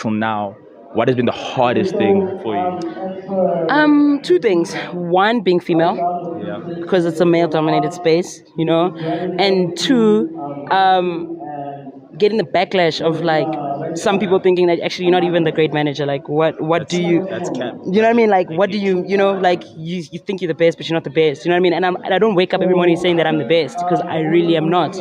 till now, what has been the hardest thing for you? Two things. One, being female, Yeah. because it's a male-dominated space, and two, getting the backlash of like some people thinking that actually you're not even the great manager. Like, what do you? That's cap. You know what I mean? Like, what do you? Like you think you're the best, but you're not the best. You know what I mean? And I don't wake up every morning saying that I'm the best because I really am not.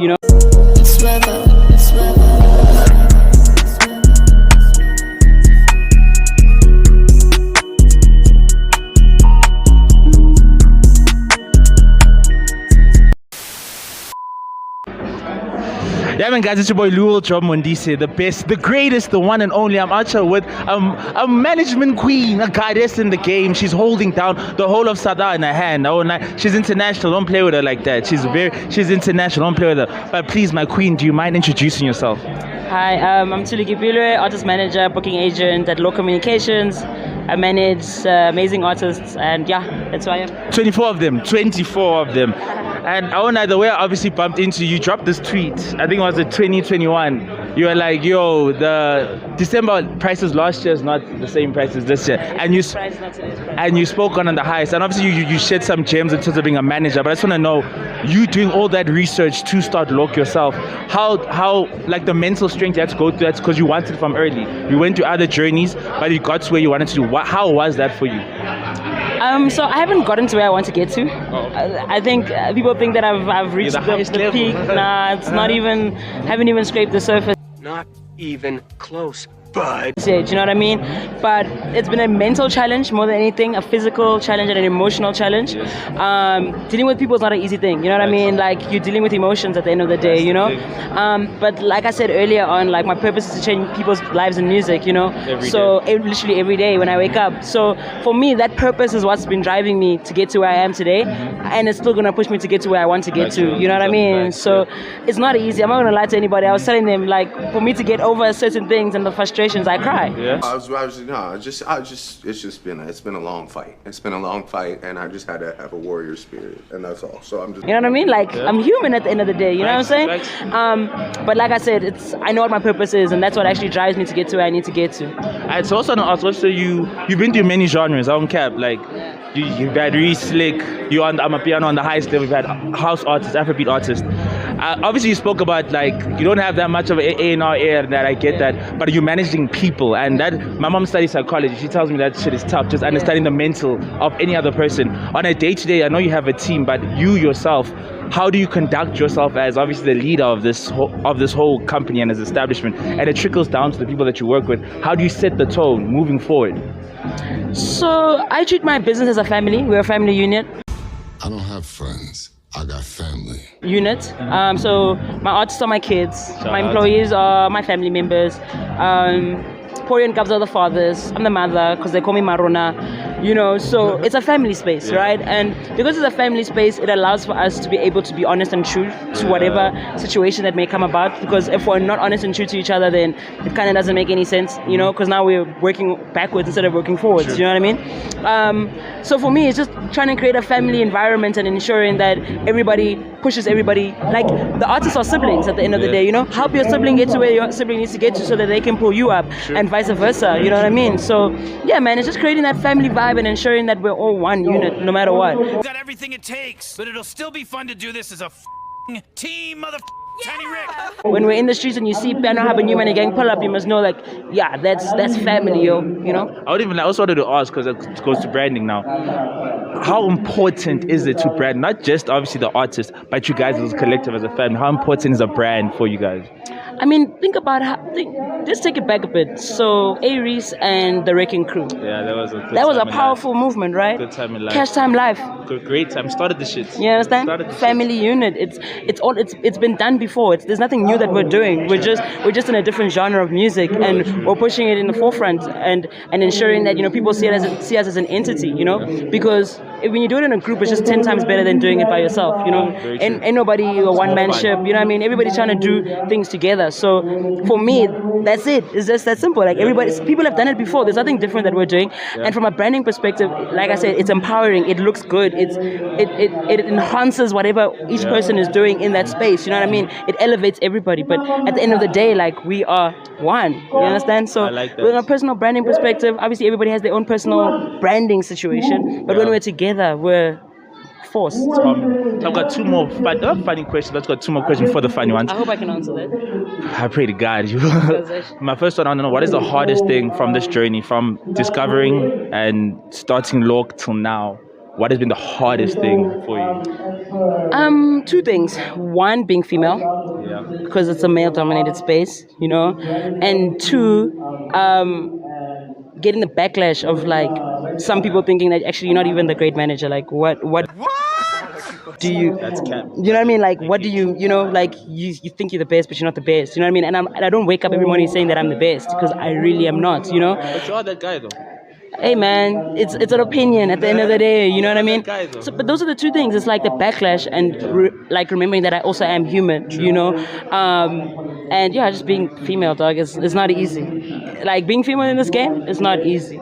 Yeah, man, guys, it's your boy Luel Job Mondise, the best, the greatest, the one and only. I'm out here with a management queen, a goddess in the game. She's holding down the whole of Sada in her hand. Oh, she's international. Don't play with her like that. She's international. Don't play with her. But please, my queen, do you mind introducing yourself? Hi, I'm Thuli Keupzz, artist manager, booking agent at Law Communications. I manage amazing artists, and yeah, that's who I am. 24 of them. 24 of them. And I don't know, the way I obviously bumped into you, dropped this tweet. I think it was in 2021. You were like, yo, the December prices last year is not the same prices this year. And you spoke on the highest. And obviously you shared some gems in terms of being a manager. But I just want to know, you doing all that research to start Lock yourself, how like the mental strength you had to go through, that's because you wanted it from early. You went through other journeys, but you got to where you wanted to do. How was that for you? So I haven't gotten to where I want to get to. I think people think that I've reached the peak. Nah, it's not even, haven't even scraped the surface. Not even close, bud. Do you know what I mean? But it's been a mental challenge more than anything, a physical challenge and an emotional challenge. Dealing with people is not an easy thing, you know what I mean? Like, you're dealing with emotions at the end of the day, But like I said earlier on, like, my purpose is to change people's lives in music, literally every day when I wake up. So for me, that purpose is what's been driving me to get to where I am today, and it's still gonna push me to get to where I want to get to, you know what I mean? So it's not easy. I'm not gonna lie to anybody. I was telling them, like, for me to get over certain things and the frustrations, I cry. Yeah. It's been a long fight. It's been a long fight, and I just had to have a warrior spirit, and that's all. So I'm just, you know what I mean? Like, I'm human at the end of the day, you know what I'm saying? But like I said, I know what my purpose is, and that's what actually drives me to get to where I need to get to. It's also an art. So you've been through many genres. I don't cap. Like, you've had Slick. You're on Amapiano on the highest level. You've had house artists, Afrobeat artists. Obviously, you spoke about, like, you don't have that much of an A&R air, that I get that, but you're managing people, and that, my mom studies psychology. She tells me that shit is tough, just understanding the mental of any other person. On a day-to-day, I know you have a team, but you yourself, how do you conduct yourself as obviously the leader of this whole company and as establishment, and it trickles down to the people that you work with? How do you set the tone moving forward? So I treat my business as a family. We're a family unit. I don't have friends. I got family. Unit. So my artists are my kids. My employees are my family members. Thuli and Keupzz are the fathers. I'm the mother because they call me Marona. So it's a family space, right? And because it's a family space, it allows for us to be able to be honest and true to whatever situation that may come about. Because if we're not honest and true to each other, then it kind of doesn't make any sense, because now we're working backwards instead of working forwards, you know what I mean? So for me, it's just trying to create a family environment and ensuring that everybody pushes everybody. Like, the artists are siblings at the end of the day, Help your sibling get to where your sibling needs to get to so that they can pull you up, and vice versa, you know what I mean? So yeah, man, it's just creating that family vibe and ensuring that we're all one unit no matter what. We've got everything it takes, but it'll still be fun to do this as a team, Tiny Rick. When we're in the streets and you see Piano Hub and Human Gang pull up, you must know, like, yeah, that's family, I also wanted to ask, because it goes to branding now. How important is it to brand, not just obviously the artist, but you guys as a collective, as a family? How important is a brand for you guys? I mean, think about just take it back a bit. So, Aries and the Wrecking Crew. Yeah, that was a powerful movement, right? Good time in life. Cash Time Life. Great time. Started the shit. You understand? Family unit. It's been done before. There's nothing new that we're doing. We're just in a different genre of music, and we're pushing it in the forefront and ensuring that people see us as an entity. Because when you do it in a group, it's just 10 times better than doing it by yourself, you know. And ain't nobody a one-man ship, you know what I mean? Everybody's trying to do things together. So for me, that's it. It's just that simple. Like people have done it before. There's nothing different that we're doing. And from a branding perspective, like I said, it's empowering. It looks good. It enhances whatever each person is doing in that space. You know what I mean? It elevates everybody. But at the end of the day, like, we are one. You understand? So from a personal branding perspective, obviously everybody has their own personal branding situation. But when we're together, we're force. I've got two more funny questions. Let's got two more questions for the funny ones. I hope I can answer that. I pray to God. My first one, I want to know, what is the hardest thing from this journey, from discovering and starting Lork till now? What has been the hardest thing for you? Two things. One, being female, because it's a male-dominated space, you know, and two, getting the backlash of like some people thinking that actually you're not even the great manager. Like, what do you? That's cap. You know what I mean? Like, what do you? You know, like you think you're the best, but you're not the best. You know what I mean? And I don't wake up every morning saying that I'm the best, because I really am not. You know. But you are that guy though. Hey man, it's an opinion at the end of the day, you know what I mean? So, but those are the two things. It's like the backlash and like remembering that I also am human, you know? And yeah, just being female, dog, is not easy. Like being female in this game is not easy.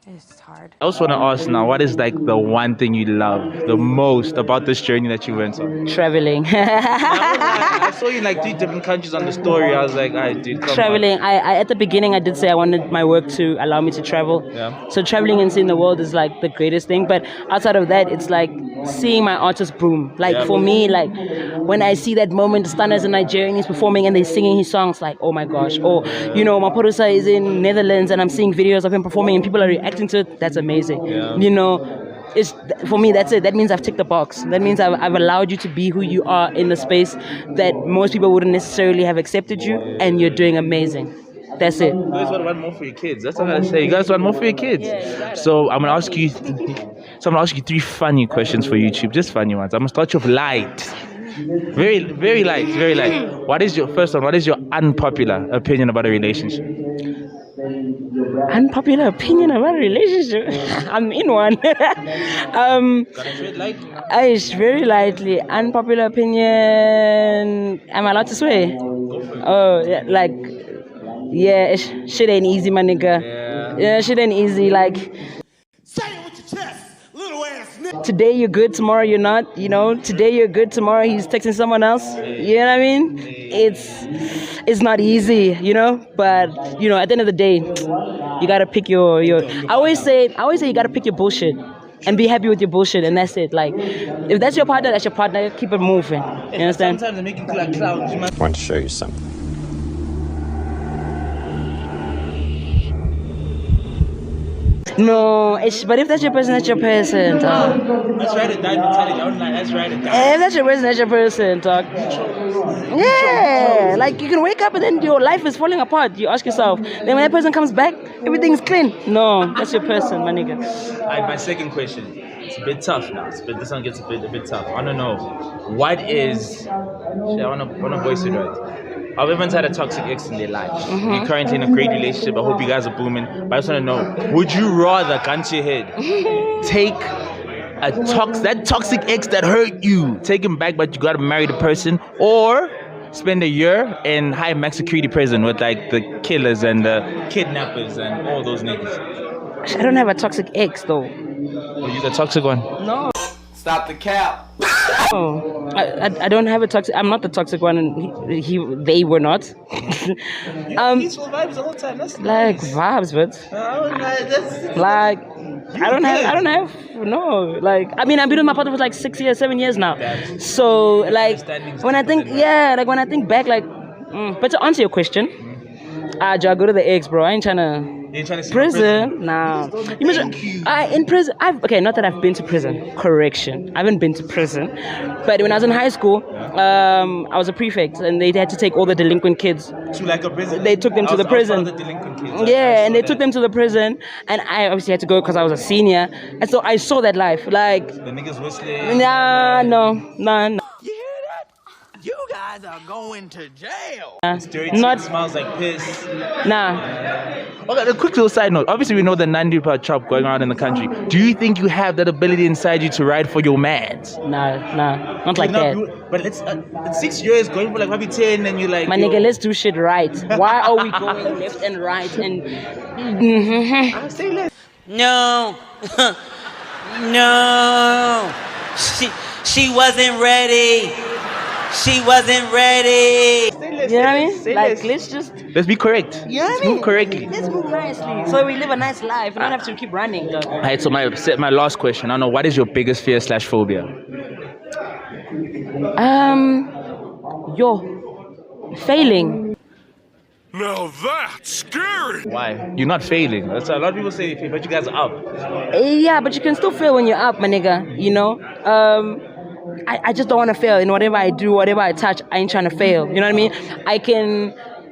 It's hard. I also want to ask now, what is like the one thing you love the most about this journey that you went on? Traveling. I saw you in like 3 different countries on the story. I was like, alright, dude, come traveling. on. I at the beginning I did say I wanted my work to allow me to travel. Yeah. So traveling and seeing the world is like the greatest thing. But outside of that, it's like seeing my artist boom. Like for me, like when I see that moment, Stunna's in Nigeria and he's performing and they're singing his songs, like, oh my gosh. Or, you know, Maporusa is in Netherlands and I'm seeing videos of him performing and people are reacting to it. That's amazing. Yeah. You know, it's, for me, that's it. That means I've ticked the box. That means I've allowed you to be who you are in the space that most people wouldn't necessarily have accepted you, and you're doing amazing. That's it. You guys want one more for your kids. That's what I gotta say. You guys want more for your kids. So I'm gonna ask you. So I'm gonna ask you 3 funny questions for YouTube, just funny ones. I'm gonna start you off light, very, very light, very light. What is your first one? What is your unpopular opinion about a relationship? Unpopular opinion about a relationship. I'm in one. Very lightly. Unpopular opinion. Am I allowed to swear? Oh, yeah, like, yeah, shit ain't easy, my nigga. Yeah, shit ain't easy. Like, say it with your chest, little ass nigga. Today you're good, tomorrow you're not. You know, today you're good, tomorrow he's texting someone else. You know what I mean? It's not easy, you know. But you know, at the end of the day, you gotta pick your. I always say you gotta pick your bullshit and be happy with your bullshit, and that's it. Like, if that's your partner, that's your partner. Keep it moving. You understand? Sometimes they make you feel like clowns. I want to show you something. No, but if that's your person, that's your person, dog. Let's ride or die mentality. I don't like, let's ride or die. If that's your person, that's your person, dog. Yeah, like you can wake up and then your life is falling apart. You ask yourself, then when that person comes back, everything's clean. No, that's your person, my nigga. My second question. It's a bit tough now. This one gets a bit tough. I want to know, what is... Shit, I want to voice it right. Everyone's had a toxic ex in their life. You're currently in a great relationship. I hope you guys are booming. But I just want to know, would you rather, gun to your head, take that toxic ex that hurt you, take him back, but you got to marry the person, or spend a year in high max security prison with like the killers and the kidnappers and all those niggas? I don't have a toxic ex though. Oh, you're the toxic one? No. Stop the cap. Oh, I don't have a toxic. I'm not the toxic one, and they were not. Peaceful vibes the whole time. That's like vibes, but like I don't have no. Like, I mean, I've been with my partner for like 6 years, 7 years now. So like when I think back, like. But to answer your question, I go to the ex, bro. I ain't trying to. Prison? Nah. In prison, not that I've been to prison. Correction. I haven't been to prison. But when I was in high school, I was a prefect and they had to take all the delinquent kids. To like a prison? They took them to the prison. The delinquent kids. Yeah, and they took them to the prison. And I obviously had to go because I was a senior. And so I saw that life. Like, the niggas whistling. Nah. You hear that? You guys are going to jail. Not smells like piss. Nah. Okay, a quick little side note. Obviously, we know the 90 chop going around in the country. Do you think you have that ability inside you to ride for your mans? Nah, not like that. But it's 6 years going for like maybe 10, and you're like, My nigga, let's do shit right. Why are we going left and right and? I say less. No, no, she wasn't ready. She wasn't ready. You know what I mean? Like, let's be correct. You know what I Let's mean? move correctly. Let's move nicely. So we live a nice life. We don't have to keep running. All right, so my last question. I don't know, what is your biggest fear / phobia? Failing. Now that's scary. Why? You're not failing. That's what a lot of people say, but you guys are up. Yeah, but you can still fail when you're up, my nigga. You know? I just don't want to fail. In whatever I do, whatever I touch, I ain't trying to fail. You know what I mean?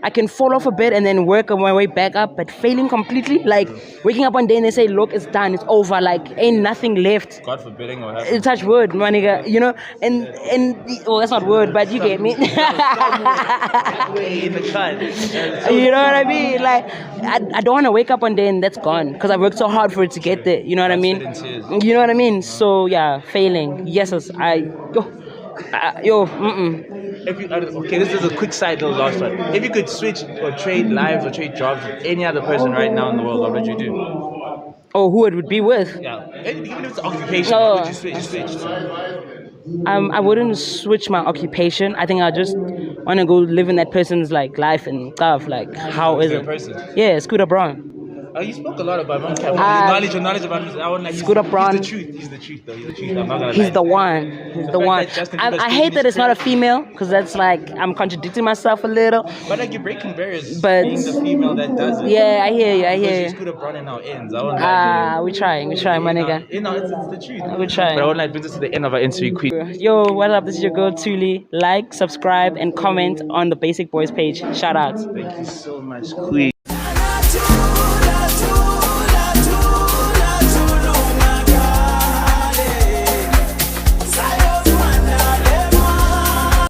I can fall off a bit and then work my way back up, but failing completely, like waking up one day and they say, look, it's done, it's over, like ain't nothing left. God forbidding or happening. Touch wood, my nigga, you know, and well, that's not word, but you get me. You know what I mean? Like, I don't want to wake up one day and that's gone, because I worked so hard for it to get there. You know what I mean? You know what I mean? So yeah, failing. Yes, Okay, this is a quick side little last one. If you could switch or trade lives or trade jobs with any other person right now in the world, what would you do? Oh, who it would be with? Yeah, even if it's occupation, what would you switch? I wouldn't switch my occupation. I think I just want to go live in that person's like life and stuff. Like, how is it? Person? Yeah, Scooter Braun. You spoke a lot about Mom Cap. Knowledge about him. I want like Scooter Braun. He's the truth, though. He's the truth. I'm not gonna He's lie. the one. He's the one. I hate that it's not a female, because that's like I'm contradicting myself a little. But like you're breaking barriers. But being the female that does it. Yeah, I hear you. Scooter Braun in our ends. I won't we're trying, my nigga. You know, it's the truth. We're trying. But I won't like bring us to the end of our interview quick. Yo, what up? This is your girl Thuli. Like, subscribe, and comment on the Basic Boys page. Shout out. Thank you so much, Queen.